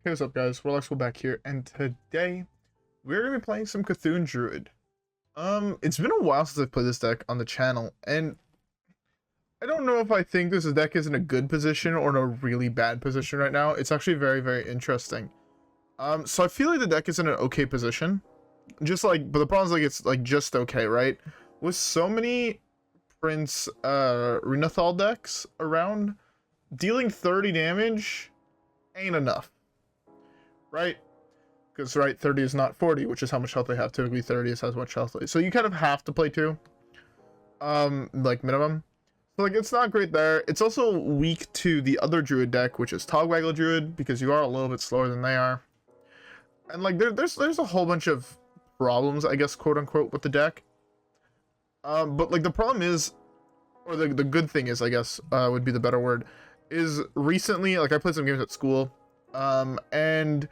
Hey, what's up guys, WhirlXbow back here, and today we're going to be playing some Cthulhu Druid. It's been a while since I've played this deck on the channel, and I don't know if I think this deck is in a good position or in a really bad position right now. It's actually very, very interesting. So I feel like the deck is in an okay position, but the problem is it's just okay, right? With so many Prince Renathal decks around, dealing 30 damage ain't enough. Right? Because, 30 is not 40, which is how much health they have. Typically, 30 is as much health. So you kind of have to play 2. Minimum. So, it's not great there. It's also weak to the other Druid deck, which is Togwaggle Druid, because you are a little bit slower than they are. And, there's a whole bunch of problems, I guess, quote-unquote, with the deck. But, the problem is, or the good thing is, I guess, would be the better word, is recently, I played some games at school, and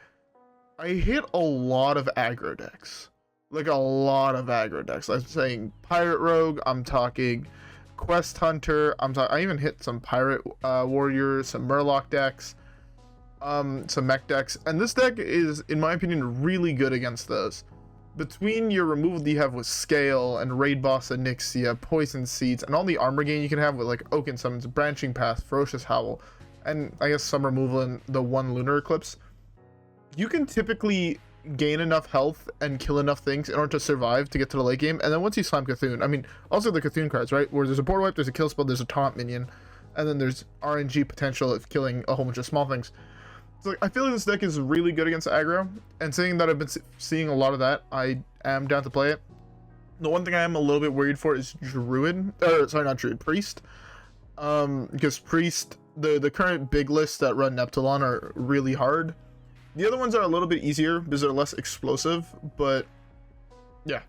I hit a lot of aggro decks. A lot of aggro decks. I'm saying Pirate Rogue, I'm talking Quest Hunter, I even hit some Pirate Warriors, some Murloc decks, some mech decks, and this deck is, in my opinion, really good against those. Between your removal that you have with Scale and Raid Boss Onyxia, Poison Seeds, and all the armor gain you can have with Oaken Summons, Branching Path, Ferocious Howl, and I guess some removal in the one Lunar Eclipse, you can typically gain enough health and kill enough things in order to survive to get to the late game. And then once you slam Cthulhu, I mean, also the Cthulhu cards, right? Where there's a board wipe, there's a kill spell, there's a taunt minion, and then there's RNG potential of killing a whole bunch of small things. So I feel like this deck is really good against aggro, and saying that I've been seeing a lot of that, I am down to play it. The one thing I am a little bit worried for is Druid, sorry, not Druid, Priest. Because Priest, the current big lists that run Neptulon are really hard. The other ones are a little bit easier because they're less explosive, but yeah.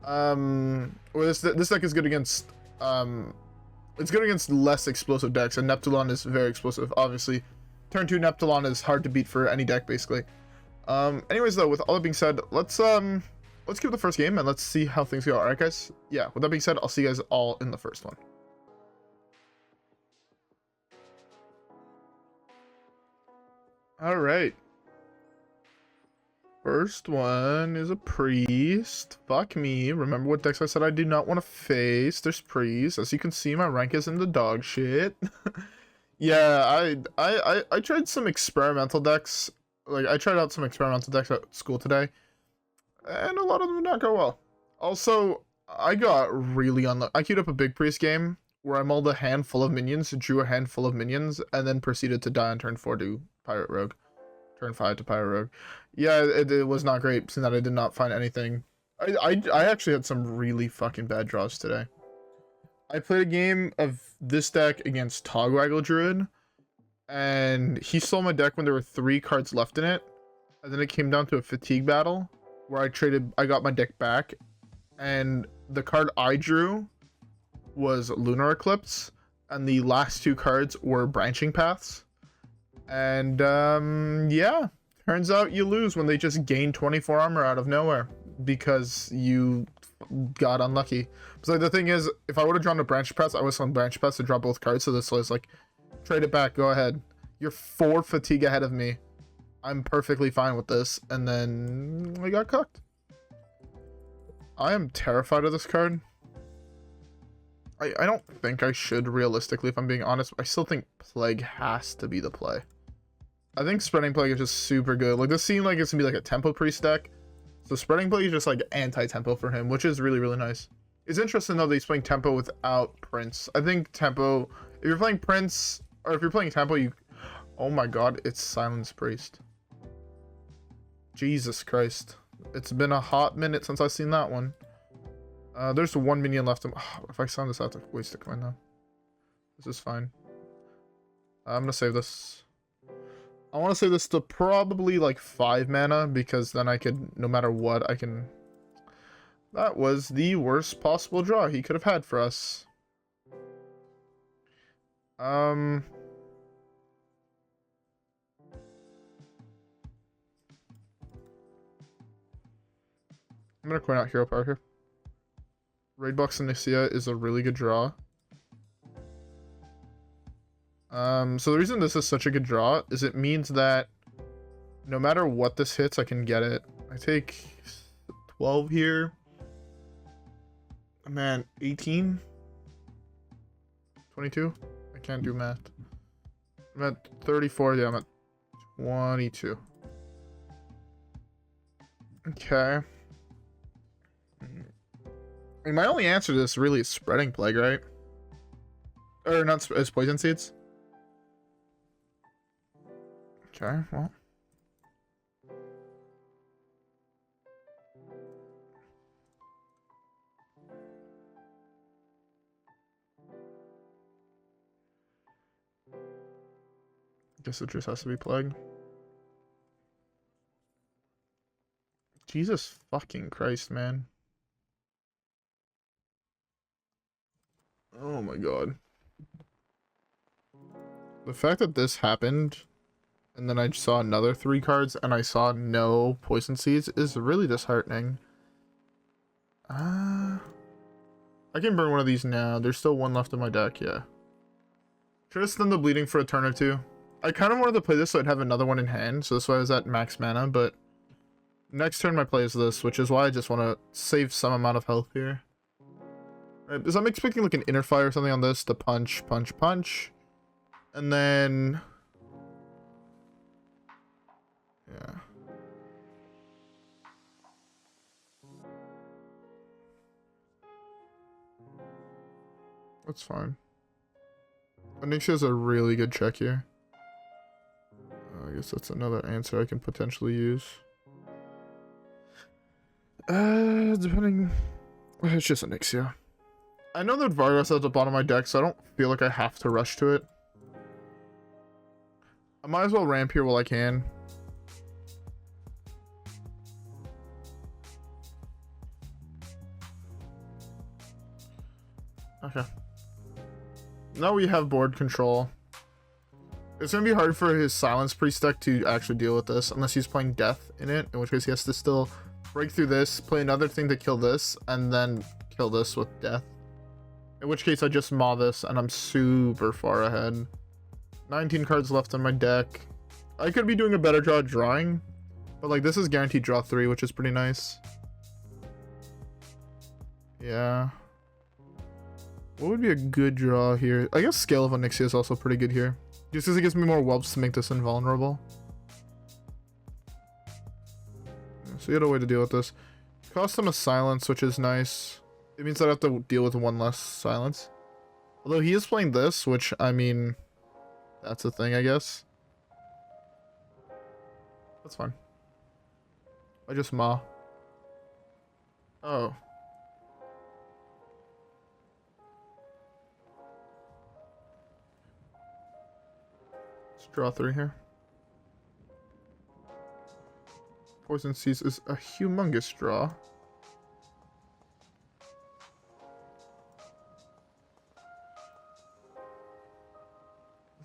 Well, this deck is good against it's good against less explosive decks, and Neptulon is very explosive. Obviously, turn 2 Neptulon is hard to beat for any deck basically. Anyways, though, with all that being said, let's give the first game and let's see how things go. All right, guys. Yeah. With that being said, I'll see you guys all in the first one. All right. First one is a Priest. Fuck me. Remember what decks I said I do not want to face. There's Priest. As you can see, my rank is in the dog shit. Yeah, I tried some experimental decks. I tried out some experimental decks at school today, and a lot of them did not go well. Also, I got really unlucky. I queued up a big Priest game where I mulled a handful of minions, drew a handful of minions, and then proceeded to die on turn 4 to Pirate Rogue. Turn 5 to Pirate Rogue. Yeah, it was not great, seeing that I did not find anything. I actually had some really fucking bad draws today. I played a game of this deck against Togwaggle Druid, and he stole my deck when there were 3 cards left in it, and then it came down to a fatigue battle, where I got my deck back, and the card I drew was Lunar Eclipse, and the last 2 cards were Branching Paths. And yeah, turns out you lose when they just gain 24 armor out of nowhere because you got unlucky. So the thing is, if I would have drawn a Branch Paths, I was on Branch Paths to draw both cards, so this was trade it back, go ahead. You're 4 fatigue ahead of me. I'm perfectly fine with this, and then we got cooked. I am terrified of this card. I don't think I should, realistically, if I'm being honest. I still think Plague has to be the play. I think Spreading Plague is just super good. This seemed like it's gonna be a Tempo Priest deck. So Spreading Plague is just anti-tempo for him, which is really, really nice. It's interesting though that he's playing Tempo without Prince. I think Tempo, if you're playing Prince, or if you're playing Tempo, oh my god, it's Silence Priest. Jesus Christ. It's been a hot minute since I've seen that one. There's 1 minion left. If I sound this out, I have to waste a coin now. This is fine. I'm gonna save this. I want to save this to probably 5 mana, because then I could, no matter what, I can... That was the worst possible draw he could have had for us. I'm gonna coin out Hero Power here. Raid Box Onyxia is a really good draw. So the reason this is such a good draw is it means that No matter what this hits, I can get it. I take 12 here. Man, 18? 22? I can't do math. I'm at 34. Yeah, I'm at 22. Okay. I mean, my only answer to this really is Spreading Plague, right? Or not, is Poison Seeds? Okay, well. Guess it just has to be Plague. Jesus fucking Christ, man. Oh my god. The fact that this happened, and then I saw another 3 cards, and I saw no Poison Seeds is really disheartening. I can burn one of these now. There's still one left in my deck, yeah. Should have stunned the bleeding for a turn or two. I kind of wanted to play this so I'd have another one in hand, so that's why I was at max mana, but next turn my play is this, which is why I just want to save some amount of health here. Right, because I'm expecting like an inner fire or something on this to punch, punch, punch. And then... yeah. That's fine. Onyxia is a really good check here. I guess that's another answer I can potentially use. Depending... it's just Onyxia. I know that Vargoth is at the bottom of my deck, so I don't feel like I have to rush to it. I might as well ramp here while I can. Okay. Now we have board control. It's going to be hard for his Silence Priest deck to actually deal with this, unless he's playing Death in it, in which case he has to still break through this, play another thing to kill this, and then kill this with Death. In which case I just maw this, and I'm super far ahead. 19 cards left in my deck. I could be doing a better draw drawing, but like this is guaranteed draw 3, which is pretty nice. Yeah. What would be a good draw here? I guess Scale of Onyxia is also pretty good here. Just because it gives me more whelps to make this invulnerable. So you had a way to deal with this. Cost him a silence, which is nice. It means I have to deal with one less silence. Although he is playing this, which, I mean, that's a thing, I guess. That's fine. I just maw. Oh. Let's draw 3 here. Poison Seeds is a humongous draw.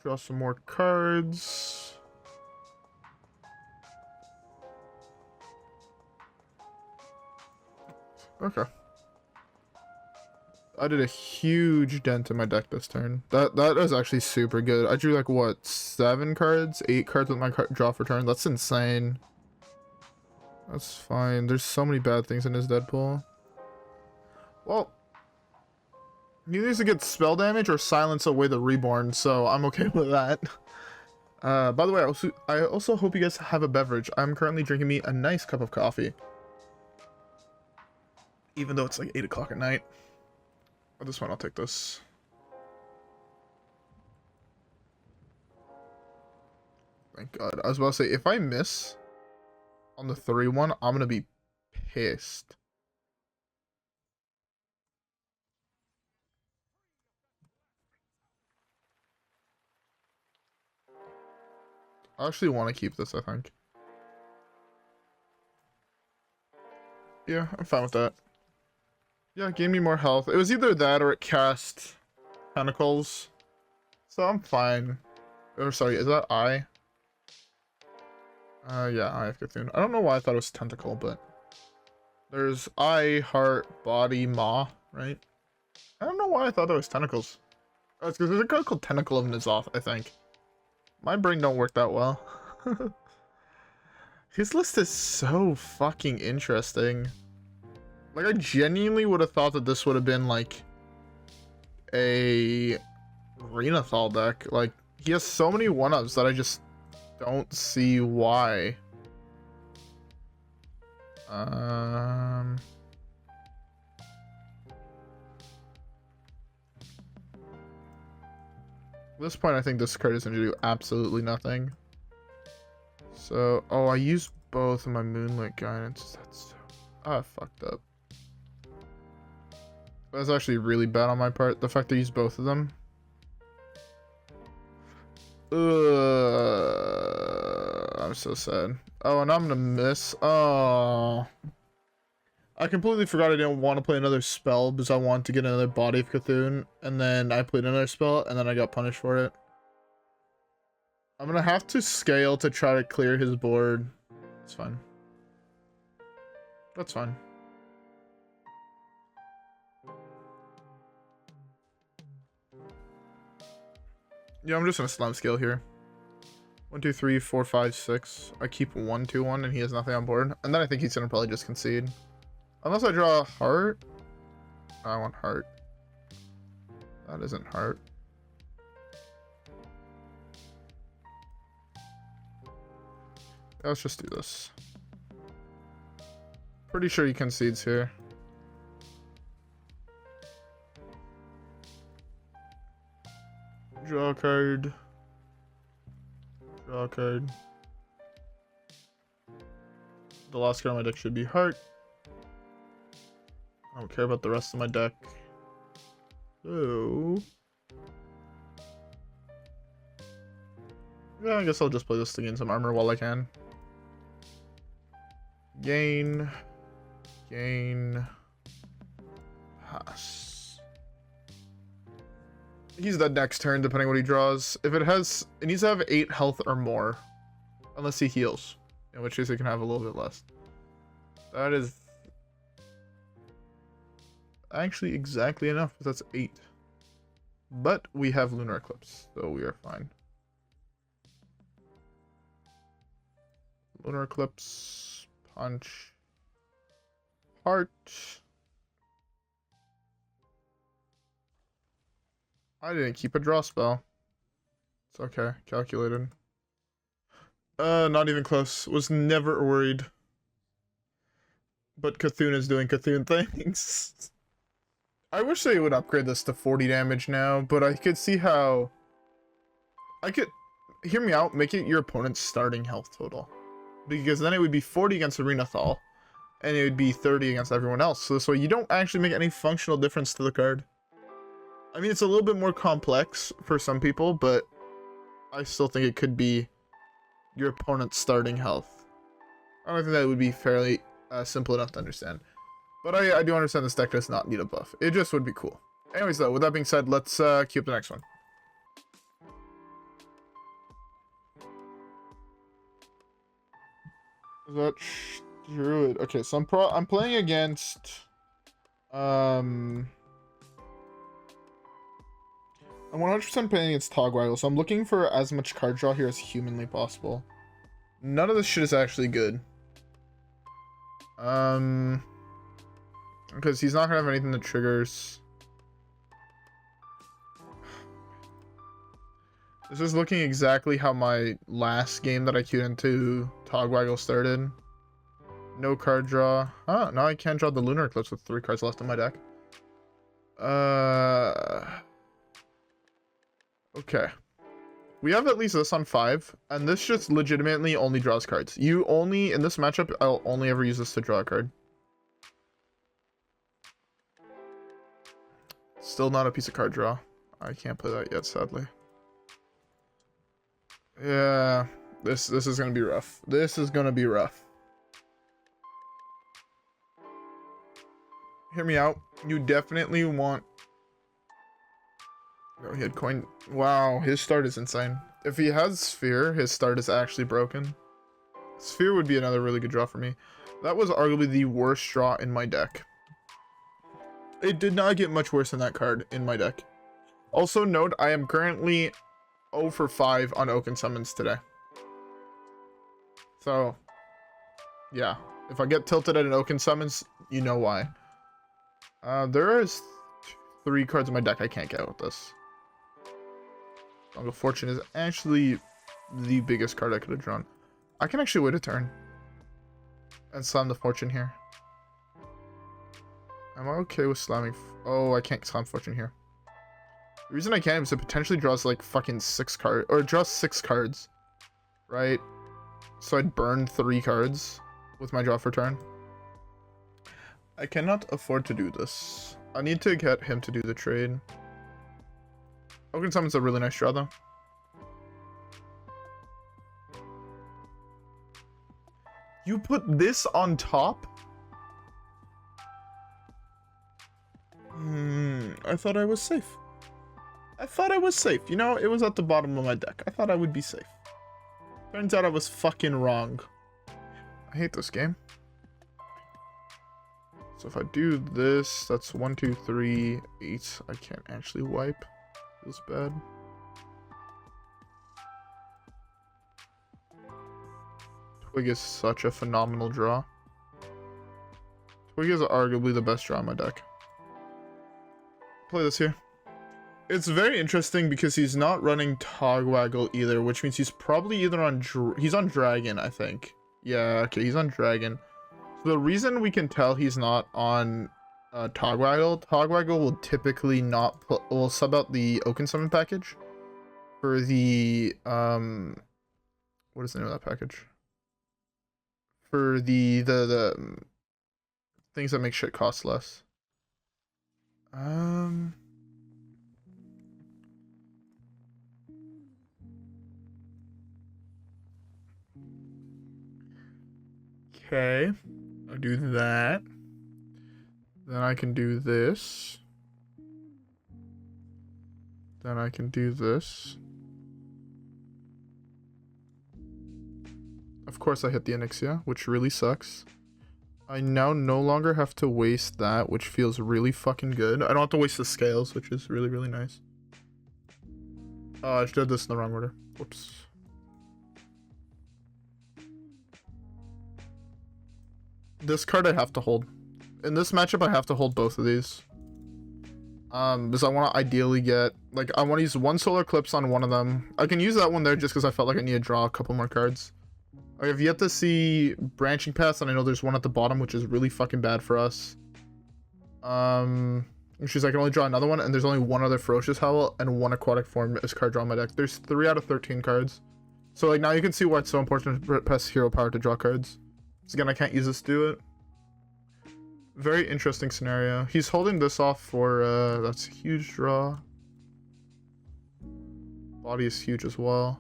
Draw some more cards. Okay. I did a huge dent in my deck this turn. That is actually super good. I drew like what, 7 cards, 8 cards with my draw for turn. That's insane. That's fine. There's so many bad things in his Deadpool. Well, he needs to get spell damage or silence away the reborn, so I'm okay with that. By the way, I also hope you guys have a beverage. I'm currently drinking me a nice cup of coffee. Even though it's like 8 o'clock at night. At this point, I'll take this. Thank God. I was about to say, if I miss on the 3-1, I'm gonna be pissed. I actually want to keep this, I think. Yeah, I'm fine with that. Yeah, it gave me more health. It was either that or it cast Tentacles. So I'm fine. Or sorry, is that I? Yeah, I have Cthulhu. I don't know why I thought it was Tentacle, but there's Eye, Heart, Body, Maw, right? I don't know why I thought that was Tentacles. Oh, it's because there's a card called Tentacle of N'Zoth, I think. My brain don't work that well. His list is so fucking interesting. Like, I genuinely would have thought that this would have been, like, a Renathal deck. Like, he has so many one-ups that I just don't see why. At this point, I think this card is going to do absolutely nothing. So, oh, I used both of my Moonlit Guidance. That's so... I fucked up. That's actually really bad on my part, the fact that I used both of them. I'm so sad. Oh, and I'm gonna miss. Oh. I completely forgot I didn't want to play another spell because I wanted to get another Body of Cthulhu, and then I played another spell, and then I got punished for it. I'm gonna have to scale to try to clear his board. It's fine. That's fine. Yeah, I'm just gonna slam scale here. 1, 2, 3, 4, 5, 6. I keep 1, 2, 1, and he has nothing on board. And then I think he's gonna probably just concede. Unless I draw a heart. No, I want heart. That isn't heart. Yeah, let's just do this. Pretty sure he concedes here. Draw a card. Draw a card. The last card on my deck should be heart. I don't care about the rest of my deck. So... yeah, I guess I'll just play this to gain some armor while I can. Gain. Gain. Pass. He's dead next turn, depending what he draws. If it has... it needs to have 8 health or more. Unless he heals. In which case it can have a little bit less. That is... actually exactly enough. That's 8. But we have Lunar Eclipse, so we are fine. Lunar Eclipse. Punch. Heart. I didn't keep a draw spell. It's okay. Calculated. Not even close. Was never worried. But Cthulhu is doing Cthulhu things. I wish they would upgrade this to 40 damage now, but I could see how... I could... hear me out, make it your opponent's starting health total. Because then it would be 40 against Arenathal, and it would be 30 against everyone else. So this way you don't actually make any functional difference to the card. I mean, it's a little bit more complex for some people, but I still think it could be your opponent's starting health. I don't think that would be fairly simple enough to understand. But I do understand this deck does not need a buff. It just would be cool. Anyways, though, with that being said, let's queue up the next one. Is that Druid? Okay, so I'm playing against... I'm 100% playing against Togwaggle, so I'm looking for as much card draw here as humanly possible. None of this shit is actually good. Because he's not gonna have anything that triggers. This is looking exactly how my last game that I queued into Togwaggle started. No card draw. Huh, now I can draw the Lunar Eclipse with 3 cards left in my deck. Okay. We have at least this on 5, and this just legitimately only draws cards. You only, in this matchup, I'll only ever use this to draw a card. Still not a piece of card draw. I can't play that yet, sadly. Yeah, this is gonna be rough. This is gonna be rough. Hear me out. You definitely want... oh, he had coin. Wow, his start is insane. If he has Sphere, his start is actually broken. Sphere would be another really good draw for me. That was arguably the worst draw in my deck. It did not get much worse than that card in my deck. Also note, I am currently 0 for 5 on Oaken Summons today. So, Yeah. If I get tilted at an Oaken Summons, you know why. There is 3 cards in my deck I can't get with this. Fungal Fortune is actually the biggest card I could have drawn. I can actually wait a turn and slam the Fortune here. Am I okay with slamming? Oh, I can't slam Fortune here. The reason I can't is it potentially draws like fucking 6 cards, or it draws 6 cards, right? So I'd burn 3 cards with my draw for turn. I cannot afford to do this. I need to get him to do the trade. Oaken Summon's a really nice draw though. You put this on top? I thought I was safe. I thought I was safe. You know, it was at the bottom of my deck. I thought I would be safe. Turns out I was fucking wrong. I hate this game. So if I do this, that's 1, 2, 3, 8. I can't actually wipe. Feels bad. Twig is such a phenomenal draw. Twig is arguably the best draw in my deck. Play this here. It's very interesting because he's not running Togwaggle either, which means he's probably either on he's on Dragon, I think. Yeah, okay, he's on Dragon. So the reason we can tell he's not on Togwaggle will typically not will sub out the Oaken Summon package for the what is the name of that package? For the things that make shit cost less. Okay, I'll do that. Then I can do this. Then I can do this. Of course I hit the Onyxia, which really sucks. I now no longer have to waste that, which feels really fucking good. I don't have to waste the scales, which is really, really nice. Oh, I did this in the wrong order. Whoops. This card I have to hold. In this matchup, I have to hold both of these. Because I want to ideally get... Like, I want to use 1 Solar Eclipse on one of them. I can use that one there just because I felt like I need to draw a couple more cards. I have yet to see Branching Paths, and I know there's one at the bottom, which is really fucking bad for us. Which is I can only draw another one, and there's only 1 other Ferocious Howl and 1 Aquatic Form as card draw on my deck. There's 3 out of 13 cards. So, like, now you can see why it's so important to press Hero Power to draw cards. Because, again, I can't use this to do it. Very interesting scenario. He's holding this off for, that's a huge draw. Body is huge as well.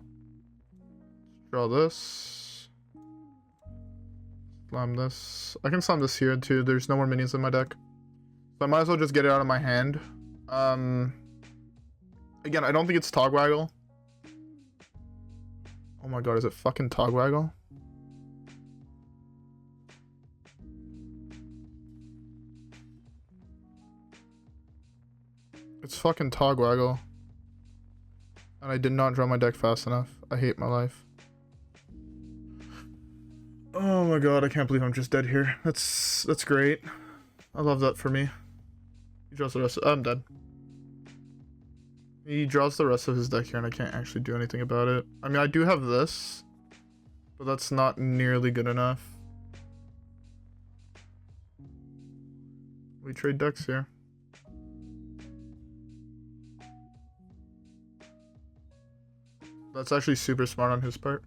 Draw this. Slam this. I can slam this here too. There's no more minions in my deck. So I might as well just get it out of my hand. Again, I don't think it's Togwaggle. Oh my god, is it fucking Togwaggle? It's fucking Togwaggle. And I did not draw my deck fast enough. I hate my life. Oh my god, I can't believe I'm just dead here. That's great. I love that for me. He draws the rest of... I'm dead. He draws the rest of his deck here and I can't actually do anything about it. I mean, I do have this, but that's not nearly good enough. We trade decks here. That's actually super smart on his part.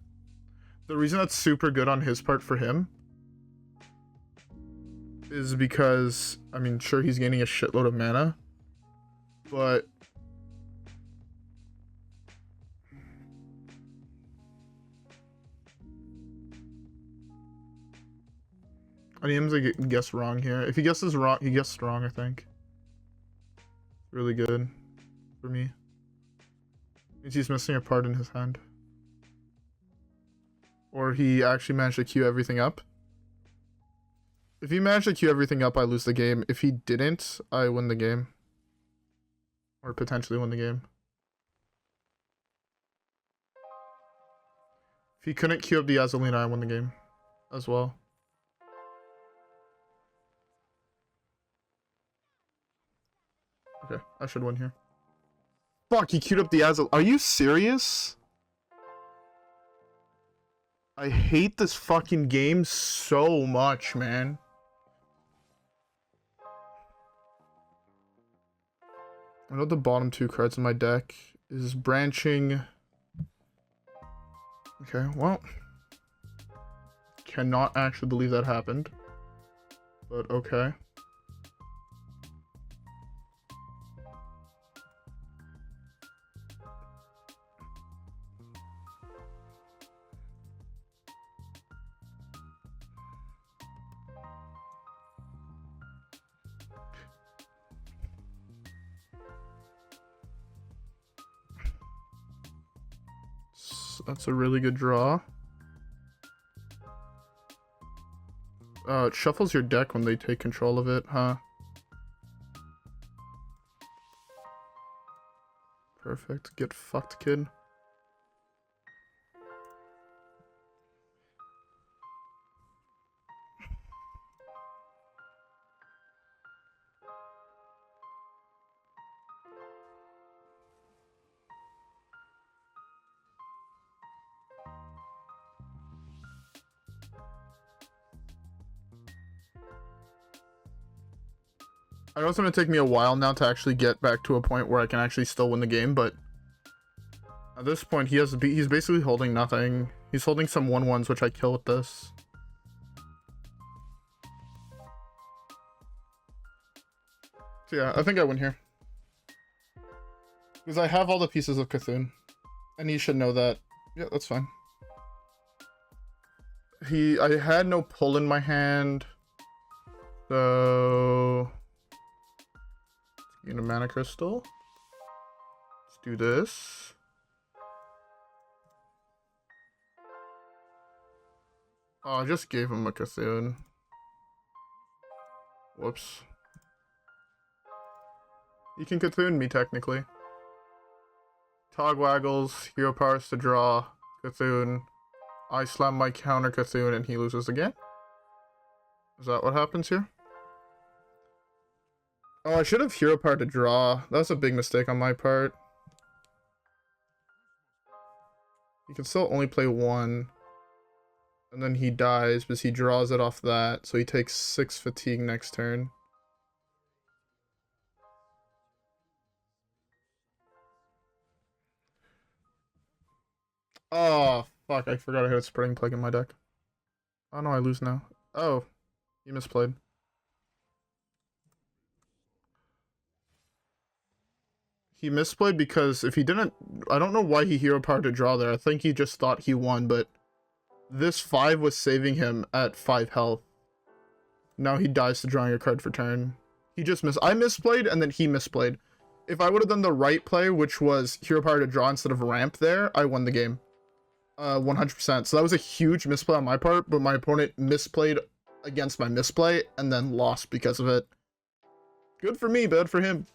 The reason that's super good on his part for him is because, I mean, sure, he's gaining a shitload of mana, but I need him to guess wrong here. If he guesses wrong, he guessed wrong, I think. Really good for me. Means he's missing a part in his hand. Or he actually managed to queue everything up. If he managed to queue everything up, I lose the game. If he didn't, I win the game. Or potentially win the game. If he couldn't queue up the Azalina, I win the game as well. Okay, I should win here. Fuck, he queued up the Azul. Are you serious? I hate this fucking game so much, man. I know the bottom two cards in my deck is branching. Okay, well. Cannot actually believe that happened. But okay. That's a really good draw. It shuffles your deck when they take control of it, huh? Perfect. Get fucked, kid. I know it's going to take me a while now to actually get back to a point where I can actually still win the game, but at this point he's basically holding nothing. He's holding some 1/1s, which I kill with this. So yeah, I think I win here. Because I have all the pieces of Cthulhu, and he should know that. Yeah, that's fine. I had no pull in my hand, so... Get a mana crystal. Let's do this. Oh, I just gave him a Cthulhu. Whoops. You can Cthulhu me technically. Togwaggles, hero powers to draw, Cthulhu. I slam my counter Cthulhu and he loses again. Is that what happens here? Oh, I should have hero power to draw. That was a big mistake on my part. You can still only play one. And then he dies because he draws it off that. So he takes 6 fatigue next turn. Oh, fuck. I forgot I had a Spreading Plague in my deck. Oh no, I lose now. Oh, you misplayed. He misplayed because if he didn't... I don't know why he hero powered to draw there. I think he just thought he won, but... This 5 was saving him at 5 health. Now he dies to drawing a card for turn. He just I misplayed, and then he misplayed. If I would have done the right play, which was hero power to draw instead of ramp there, I won the game. 100%. So that was a huge misplay on my part, but my opponent misplayed against my misplay, and then lost because of it. Good for me, bad for him.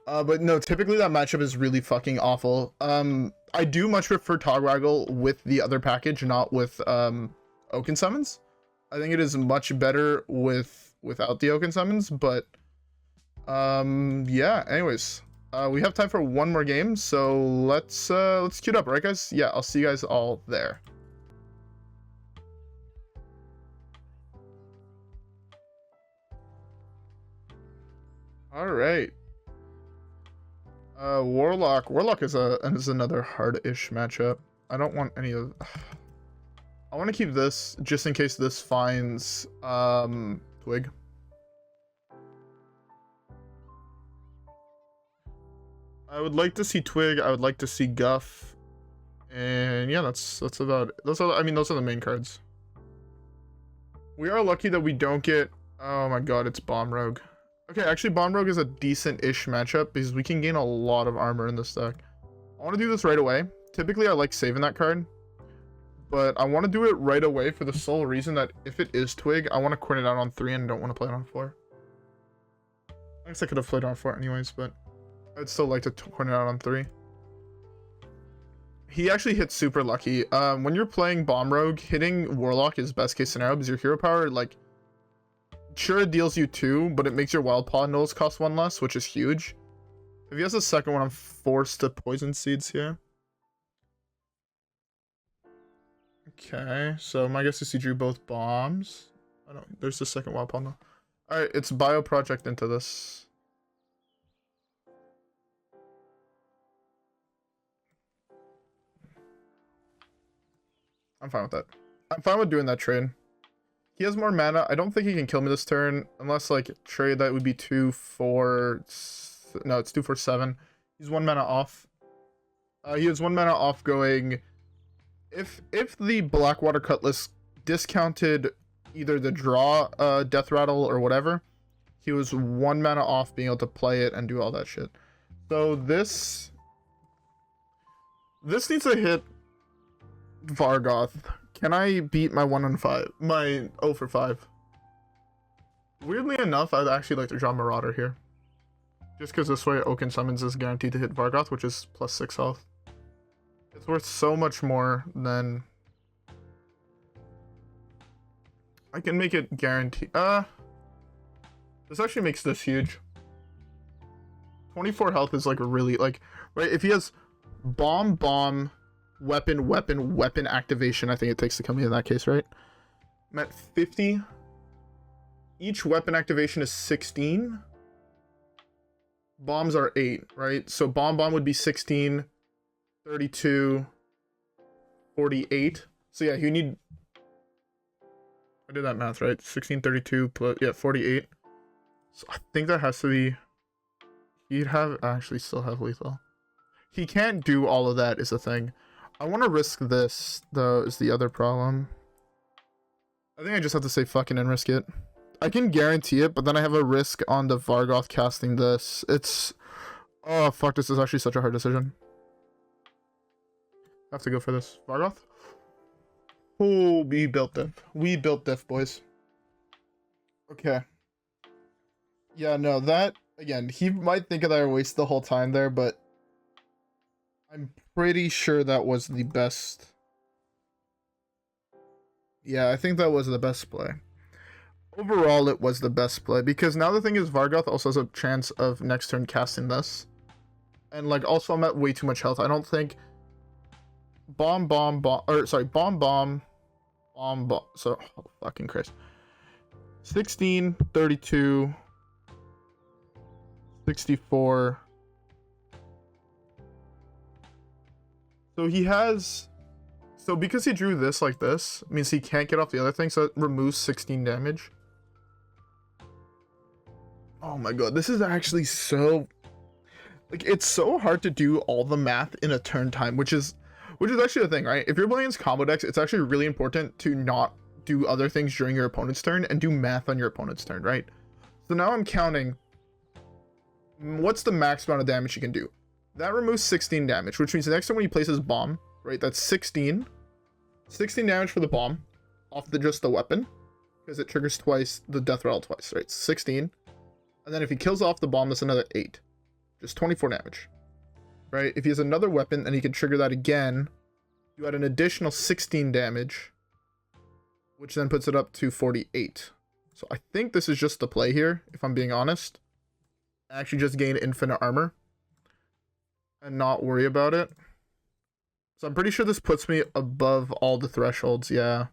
But no, typically that matchup is really fucking awful. I do much prefer Togwaggle with the other package, not with Oaken Summons. I think it is much better without the Oaken Summons, but yeah, anyways. We have time for one more game, so let's queue it up, right guys? Yeah, I'll see you guys all there. Alright. Warlock is another hard-ish matchup. I don't want any of... I want to keep this just in case this finds Twig. I would like to see Twig. I would like to see Guff, and yeah, that's about it. Those are the main cards. We are lucky that we don't get... Oh my god, it's Bomb Rogue. Okay, actually, Bomb Rogue is a decent-ish matchup because we can gain a lot of armor in this deck. I want to do this right away. Typically, I like saving that card, but I want to do it right away for the sole reason that if it is Twig, I want to coin it out on 3 and don't want to play it on 4. I guess I could have played it on 4 anyways, but I'd still like to coin it out on 3. He actually hits super lucky. When you're playing Bomb Rogue, hitting Warlock is best case scenario because your hero power, like, sure, it deals you 2, but it makes your Wild Paw nulls cost 1 less, which is huge. If he has a second one, I'm forced to poison seeds here. Okay, so my guess is he drew both bombs. Oh no, there's the second wild pawn though. Alright, it's bio project into this. I'm fine with that. I'm fine with doing that trade. He has more mana. I don't think he can kill me this turn. Unless, like, trade that would be 2, 4... No, it's 2, 4, 7. He's 1 mana off. He has 1 mana off going... If the Blackwater Cutlass discounted either the draw, Death Rattle, or whatever, he was 1 mana off being able to play it and do all that shit. So this needs to hit Vargoth. Can I beat my 1 on 5? My 0 for 5? Weirdly enough, I'd actually like to draw Marauder here. Just because this way Oaken Summons is guaranteed to hit Vargoth, which is plus 6 health. It's worth so much more than... I can make it guaranteed. This actually makes this huge. 24 health is like really, like, right? If he has bomb, bomb, weapon, weapon, weapon activation, I think it takes to come in that case, right? I'm at 50. Each weapon activation is 16. Bombs are 8, right? So bomb would be 16, 32, 48. So yeah, you need... I did that math, right? 16, 32, plus, yeah, 48. So I think that has to be... He'd have... actually still have lethal. He can't do all of that is the thing. I want to risk this, though, is the other problem. I think I just have to say fucking and risk it. I can guarantee it, but then I have a risk on the Vargoth casting this. It's... Oh, fuck, this is actually such a hard decision. I have to go for this. Vargoth? Oh, we built diff. We built diff, boys. Okay. Yeah, no, that... Again, he might think that I wasted the whole time there, but... I'm pretty sure that was the best... Yeah, I think that was the best play. Overall, it was the best play, because now the thing is, Vargoth also has a chance of next turn casting this. And, like, also I'm at way too much health. I don't think... Bomb, bomb, bomb... Or, sorry, bomb, bomb... Bomb, bomb... So, oh, fucking Christ. 16, 32... 64... So he has... So because he drew this like this, means he can't get off the other thing, so it removes 16 damage. Oh my god, this is actually so... Like, it's so hard to do all the math in a turn time, which is actually the thing, right? If you're playing against combo decks, it's actually really important to not do other things during your opponent's turn and do math on your opponent's turn, right? So now I'm counting... What's the max amount of damage you can do? That removes 16 damage, which means the next time when he places bomb, right, that's 16 damage for the bomb off just the weapon, because it triggers twice, the death rattle twice, right? 16, and then if he kills off the bomb, that's another 8, just 24 damage, right? If he has another weapon, then he can trigger that again. You add an additional 16 damage, which then puts it up to 48. So I think this is just the play here, if I'm being honest. Actually just gain infinite armor and not worry about it. So I'm pretty sure this puts me above all the thresholds, yeah.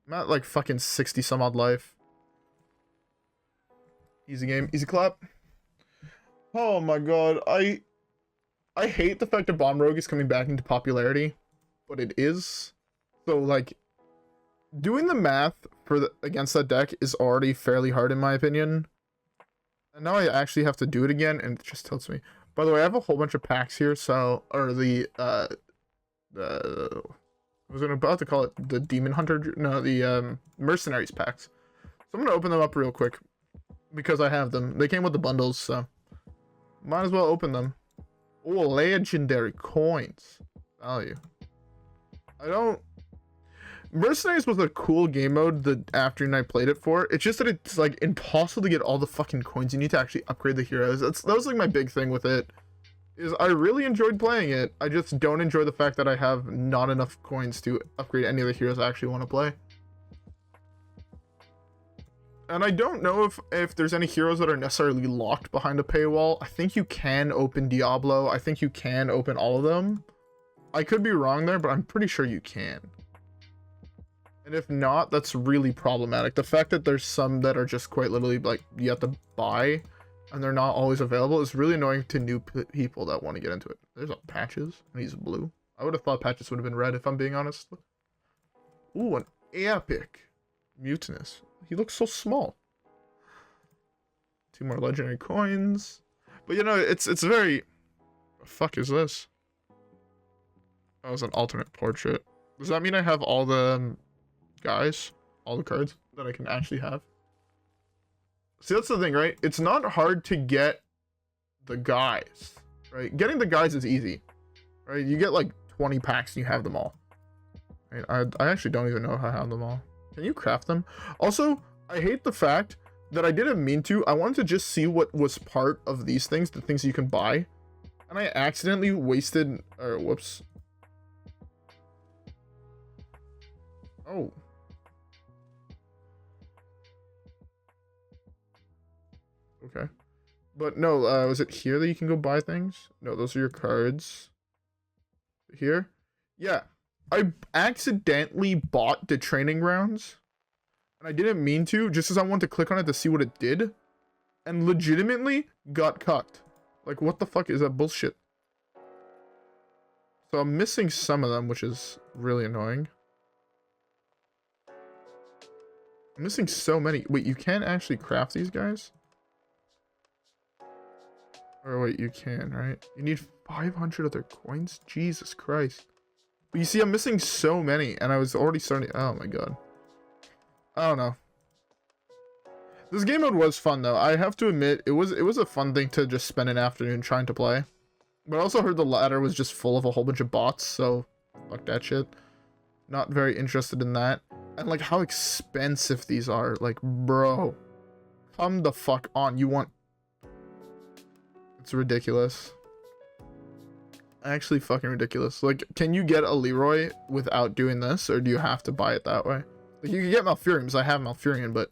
I'm at like fucking 60 some odd life. Easy game, easy clap. Oh my god, I hate the fact that Bomb Rogue is coming back into popularity, but it is. So like, doing the math for against that deck is already fairly hard in my opinion. And now I actually have to do it again, and it just tilts me. By the way, I have a whole bunch of packs here, so... Or the, I was about to call it the Demon Hunter... No, the, Mercenaries packs. So I'm gonna open them up real quick. Because I have them. They came with the bundles, so... Might as well open them. Oh, legendary coins. Value. I don't... Mercenaries was a cool game mode the afternoon I played it for. It's just that it's like impossible to get all the fucking coins. You need to actually upgrade the heroes. That was like my big thing with it. Is I really enjoyed playing it. I just don't enjoy the fact that I have not enough coins to upgrade any of the heroes I actually want to play. And I don't know if there's any heroes that are necessarily locked behind a paywall. I think you can open Diablo. I think you can open all of them. I could be wrong there, but I'm pretty sure you can. And if not, that's really problematic. The fact that there's some that are just quite literally like you have to buy and they're not always available is really annoying to new people that want to get into it. There's a Patches and he's blue. I would have thought Patches would have been red if I'm being honest. Ooh, an epic Mutinous. He looks so small. 2 more legendary coins. But you know, it's very... The fuck is this? That was an alternate portrait. Does that mean I have all the guys? All the cards that I can actually have? See, that's the thing, right? It's not hard to get the guys, right? Getting the guys is easy, right? You get like 20 packs and you have them all. Right? I actually don't even know how I have them all. Can you craft them? Also, I hate the fact that I didn't mean to. I wanted to just see what was part of these things, the things you can buy. And I accidentally wasted, or whoops. Oh. Okay. But no, was it here that you can go buy things? No, those are your cards. Here? Yeah. I accidentally bought the training grounds. And I didn't mean to, just as I wanted to click on it to see what it did. And legitimately got cucked. Like, what the fuck is that bullshit? So I'm missing some of them, which is really annoying. I'm missing so many. Wait, you can't actually craft these guys? Or wait, you can, right? You need 500 other coins? Jesus Christ. But you see, I'm missing so many, and I was already starting... Oh my god. I don't know. This game mode was fun, though. I have to admit, it was a fun thing to just spend an afternoon trying to play. But I also heard the ladder was just full of a whole bunch of bots, so... Fuck that shit. Not very interested in that. And, like, how expensive these are. Like, bro. Come the fuck on. You want... It's ridiculous. Actually fucking ridiculous. Like, can you get a Leroy without doing this, or do you have to buy it that way? Like, you can get Malfurion, because I have Malfurion, but...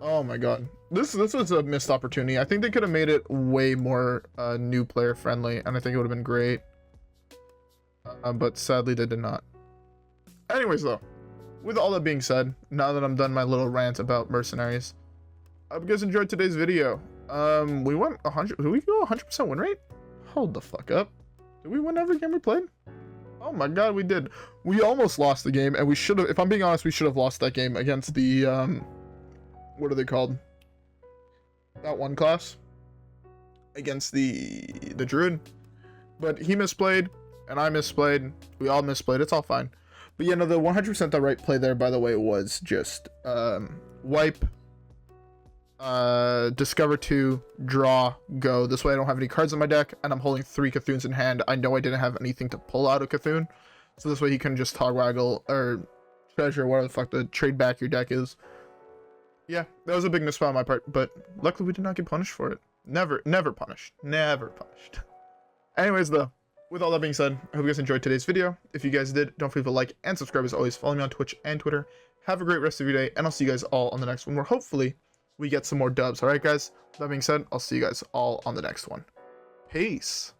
Oh my god. This was a missed opportunity. I think they could have made it way more new player friendly, and I think it would have been great. But sadly, they did not. Anyways, though, with all that being said, now that I'm done my little rant about mercenaries, I hope you guys enjoyed today's video. We went 100... Did we go 100% win rate? Hold the fuck up. Did we win every game we played? Oh my god, we did. We almost lost the game, and we should have... If I'm being honest, we should have lost that game against the, what are they called? That one class. Against the Druid. But he misplayed, and I misplayed. We all misplayed. It's all fine. But yeah, no, the 100% the right play there, by the way, was just, wipe... discover 2, draw, go. This way I don't have any cards in my deck, and I'm holding 3 Cthunes in hand. I know I didn't have anything to pull out of Cthulhu, so this way he can just togwaggle, or treasure, whatever the fuck the trade back your deck is. Yeah, that was a big misspell on my part, but luckily we did not get punished for it. Never punished. Never punished. Anyways, though, with all that being said, I hope you guys enjoyed today's video. If you guys did, don't forget to like and subscribe as always. Follow me on Twitch and Twitter. Have a great rest of your day, and I'll see you guys all on the next one, where hopefully we get some more dubs. All right, guys? That being said, I'll see you guys all on the next one. Peace.